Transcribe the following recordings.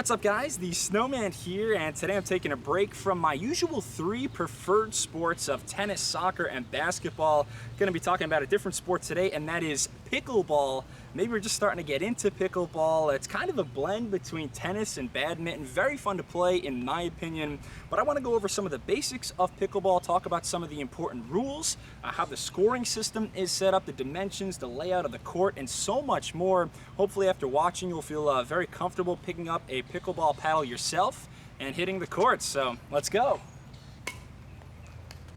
What's up, guys? The Snowman here, and today I'm taking a break from my usual three preferred sports of tennis, soccer, and basketball. Going to be talking about a different sport today, and that is pickleball. Maybe we're just starting to get into pickleball. It's kind of a blend between tennis and badminton. Very fun to play, in my opinion. But I want to go over some of the basics of pickleball, talk about some of the important rules, how the scoring system is set up, the dimensions, the layout of the court, and so much more. Hopefully, after watching, you'll feel very comfortable picking up a pickleball paddle yourself and hitting the courts. So let's go.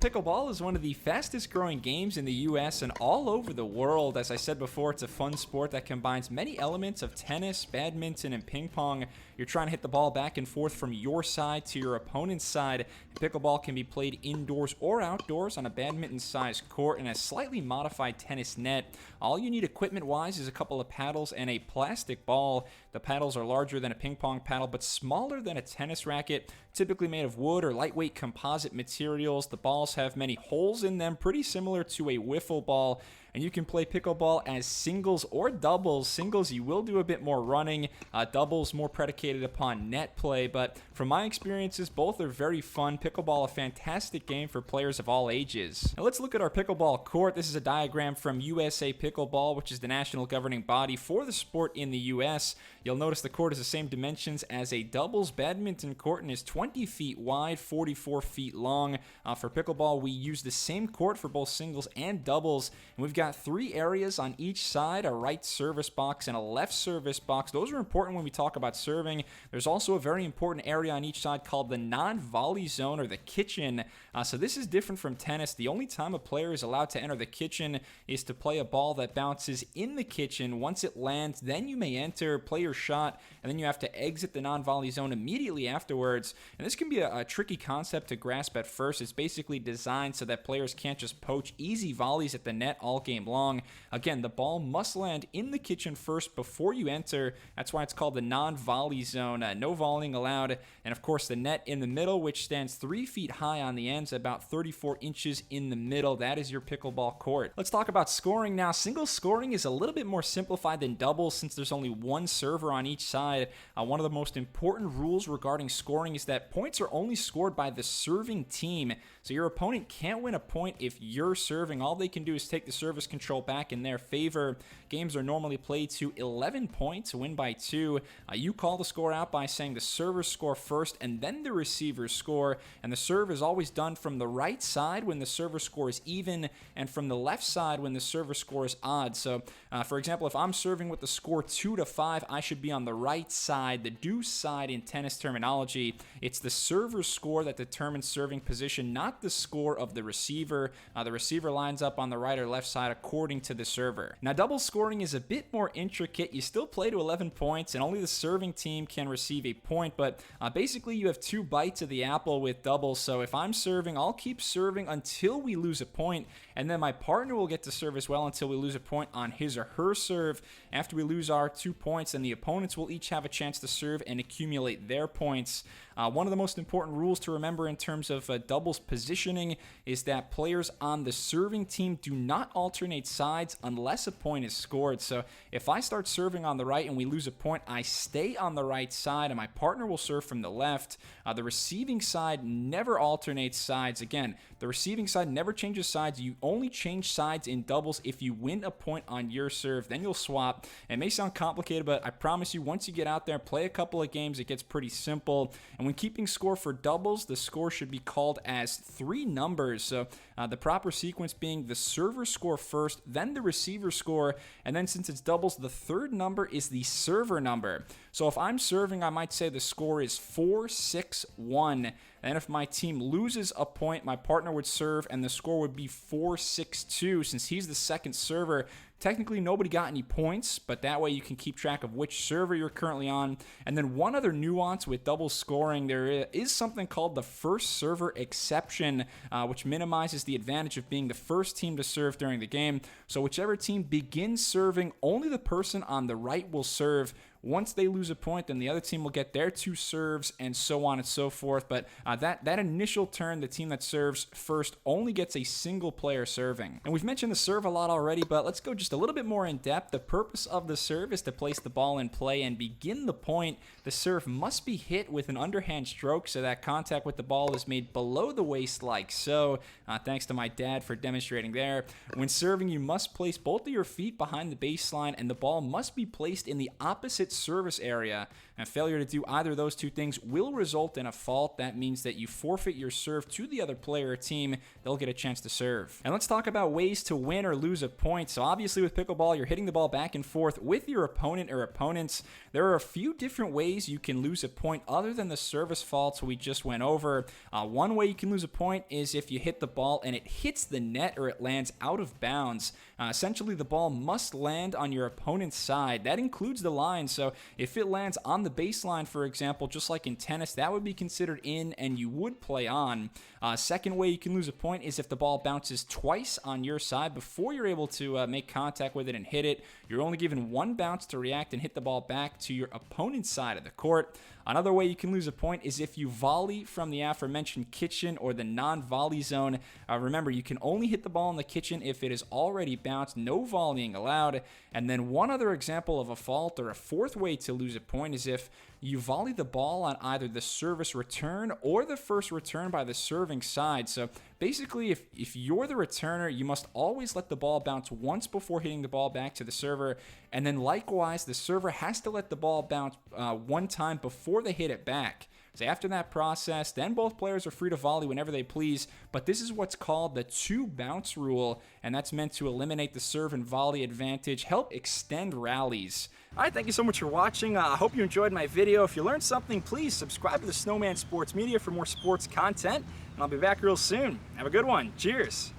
Pickleball is one of the fastest growing games in the US and all over the world. As I said before, it's a fun sport that combines many elements of tennis, badminton, and ping pong. You're trying to hit the ball back and forth from your side to your opponent's side. Pickleball can be played indoors or outdoors on a badminton-sized court and a slightly modified tennis net. All you need equipment-wise is a couple of paddles and a plastic ball. The paddles are larger than a ping pong paddle but smaller than a tennis racket, typically made of wood or lightweight composite materials. The balls have many holes in them, pretty similar to a wiffle ball, and you can play pickleball as singles or doubles. Singles, you will do a bit more running. Doubles, more predicated upon net play, but from my experiences, both are very fun. Pickleball, a fantastic game for players of all ages. Now let's look at our pickleball court. This is a diagram from USA Pickleball, which is the national governing body for the sport in the US. You'll notice the court is the same dimensions as a doubles badminton court and is 20 feet wide, 44 feet long. For pickleball, we use the same court for both singles and doubles, and we've got three areas on each side, a right service box and a left service box. Those are important when we talk about serving. There's also a very important area on each side called the non-volley zone, or the kitchen. So this is different from tennis. The only time a player is allowed to enter the kitchen is to play a ball that bounces in the kitchen. Once it lands, then you may enter, play your shot, and then you have to exit the non-volley zone immediately afterwards. And this can be a tricky concept to grasp at first. It's basically designed so that players can't just poach easy volleys at the net all game long. Again, the ball must land in the kitchen first before you enter. That's why it's called the non-volley zone. No volleying allowed. And of course, the net in the middle, which stands 3 feet high on the ends, about 34 inches in the middle. That is your pickleball court. Let's talk about scoring now. Single scoring is a little bit more simplified than doubles since there's only one server on each side. One of the most important rules regarding scoring is that points are only scored by the serving team. So your opponent can't win a point if you're serving. All they can do is take the service control back in their favor. Games are normally played to 11 points, win by 2. You call the score out by saying the servers score first and then the receivers score, and the serve is always done from the right side when the server score is even and from the left side when the server score is odd. So for example, if I'm serving with the score 2-5, I should be on the right side, the deuce side in tennis terminology. It's the server's score that determines serving position, not the score of the receiver. The receiver lines up on the right or left side according to the server. Now, double scoring is a bit more intricate. You still play to 11 points, and only the serving team can receive a point, but basically you have 2 bites of the apple with doubles. So if I'm serving, I'll keep serving until we lose a point, and then my partner will get to serve as well until we lose a point on his or her serve. After we lose our 2 points, then the opponents will each have a chance to serve and accumulate their points. One of the most important rules to remember in terms of doubles positioning is that players on the serving team do not alternate sides unless a point is scored. So if I start serving on the right and we lose a point, I stay on the right side and my partner will serve from the left. The receiving side never alternates sides. Again, the receiving side never changes sides. You only change sides in doubles if you win a point on your serve. Then you'll swap. It may sound complicated, but I promise you, once you get out there, play a couple of games, it gets pretty simple. And when keeping score for doubles, the score should be called as 3 numbers. So the proper sequence being the server score first, then the receiver score, and then since it's doubles, the 3rd number is the server number. So if I'm serving, I might say the score is 4-6-1. And if my team loses a point, my partner would serve and the score would be 4-6-2. Since he's the second server, technically nobody got any points, but that way you can keep track of which server you're currently on. And then one other nuance with double scoring, there is something called the first server exception, which minimizes the advantage of being the first team to serve during the game. So whichever team begins serving, only the person on the right will serve. Once they lose a point, then the other team will get their 2 serves and so on and so forth. But that initial turn, the team that serves first only gets a single player serving. And we've mentioned the serve a lot already, but let's go just a little bit more in depth. The purpose of the serve is to place the ball in play and begin the point. The serve must be hit with an underhand stroke so that contact with the ball is made below the waist like so. Thanks to my dad for demonstrating there. When serving, you must place both of your feet behind the baseline and the ball must be placed in the opposite service area. And failure to do either of those 2 things will result in a fault. That means that you forfeit your serve to the other player or team. They'll get a chance to serve. And let's talk about ways to win or lose a point. So obviously with pickleball, you're hitting the ball back and forth with your opponent or opponents. There are a few different ways you can lose a point other than the service faults we just went over. One way you can lose a point is if you hit the ball and it hits the net or it lands out of bounds. Essentially, the ball must land on your opponent's side. That includes the line. So if it lands on the baseline, for example, just like in tennis, that would be considered in and you would play on. Second way you can lose a point is if the ball bounces twice on your side before you're able to make contact with it and hit it. You're only given 1 bounce to react and hit the ball back to your opponent's side of the court. Another way you can lose a point is if you volley from the aforementioned kitchen or the non-volley zone. Remember, you can only hit the ball in the kitchen if it is already bounced. No volleying allowed. And then one other example of a fault, or a fourth way to lose a point, is if you volley the ball on either the service return or the first return by the serving side. So basically, if you're the returner, you must always let the ball bounce once before hitting the ball back to the server. And then likewise, the server has to let the ball bounce 1 time before they hit it back. So after that process, then both players are free to volley whenever they please, but this is what's called the 2 bounce rule, and that's meant to eliminate the serve and volley advantage, help extend rallies. All right, thank you so much for watching. I hope you enjoyed my video. If you learned something, please subscribe to the Snowman Sports Media for more sports content, and I'll be back real soon. Have a good one. Cheers.